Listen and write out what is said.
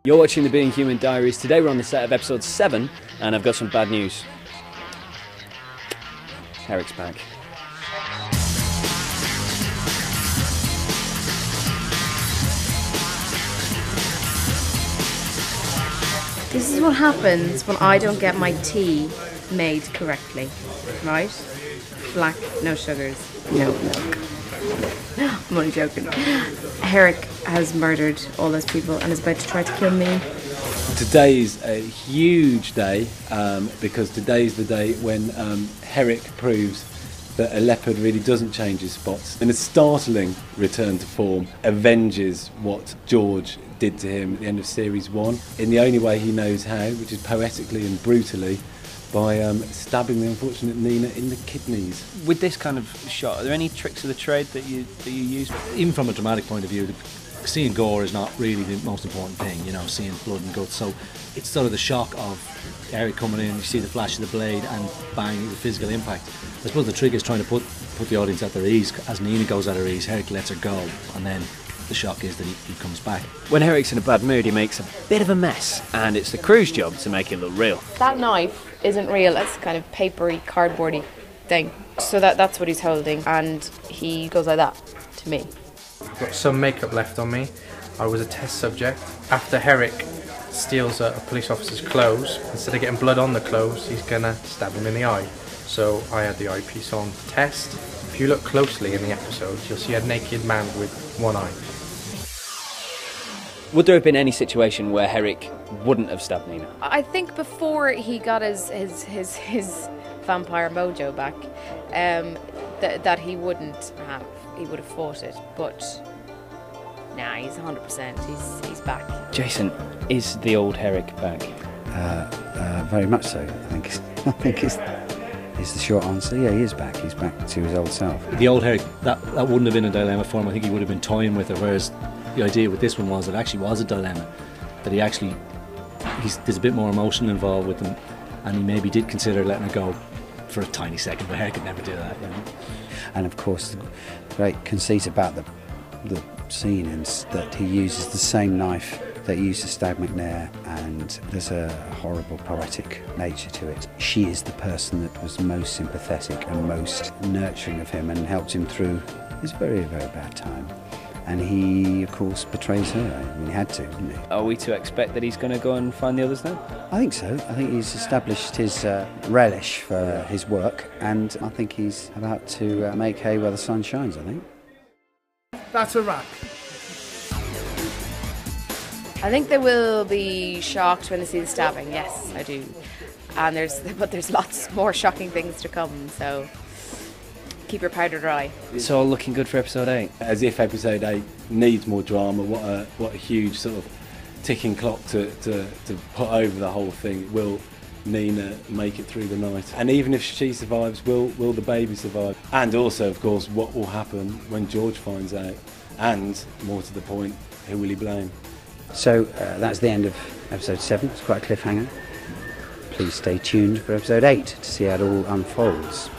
You're watching the Being Human Diaries. Today we're on the set of episode 7 and I've got some bad news. Herrick's back. This is what happens when I don't get my tea made correctly, right? Black, no sugars, no milk. I'm only joking. Herrick has murdered all those people and is about to try to kill me. Today's a huge day because today's the day when Herrick proves that a leopard really doesn't change his spots. In a startling return to form, avenges what George did to him at the end of Series 1 in the only way he knows how, which is poetically and brutally, by stabbing the unfortunate Nina in the kidneys. With this kind of shot, are there any tricks of the trade that you use? Even from a dramatic point of view, seeing gore is not really the most important thing, you know, seeing blood and guts. So it's sort of the shock of Herrick coming in, you see the flash of the blade and bang, the physical impact. I suppose the trick is trying to put the audience at their ease. As Nina goes at her ease, Herrick lets her go, and then the shock is that he comes back. When Herrick's in a bad mood, he makes a bit of a mess, and it's the crew's job to make it look real. That knife isn't real, it's kind of papery, cardboardy thing. So that's what he's holding, and he goes like that to me. Got some makeup left on me. I was a test subject. After Herrick steals a police officer's clothes, instead of getting blood on the clothes, he's gonna stab him in the eye. So I had the eyepiece on to test. If you look closely in the episode, you'll see a naked man with one eye. Would there have been any situation where Herrick wouldn't have stabbed Nina? I think before he got his vampire mojo back, that he wouldn't have. He would have fought it, but nah, he's 100%. He's back. Jason, is the old Herrick back? Very much so. I think it's the short answer. Yeah, he is back. He's back to his old self. The old Herrick, that wouldn't have been a dilemma for him. I think he would have been toying with it, whereas the idea with this one was it actually was a dilemma, that there's a bit more emotion involved with him, and he maybe did consider letting it go for a tiny second, but Herrick could never do that, you know. And of course, the great conceit about the scene is that he uses the same knife that used to stab McNair, and there's a horrible poetic nature to it. She is the person that was most sympathetic and most nurturing of him and helped him through his very, very bad time. And he, of course, betrays her. I mean, he had to, didn't he? Are we to expect that he's going to go and find the others now? I think so. I think he's established his relish for his work, and I think he's about to make hay where the sun shines, I think. That's a wrap. I think they will be shocked when they see the stabbing. Yes, I do. And there's lots more shocking things to come. So keep your powder dry. It's all looking good for episode 8. As if episode 8 needs more drama. What a huge sort of ticking clock to put over the whole thing. Will Nina make it through the night? And even if she survives, will the baby survive? And also, of course, what will happen when George finds out? And more to the point, who will he blame? So that's the end of episode 7. It's quite a cliffhanger. Please stay tuned for episode 8 to see how it all unfolds.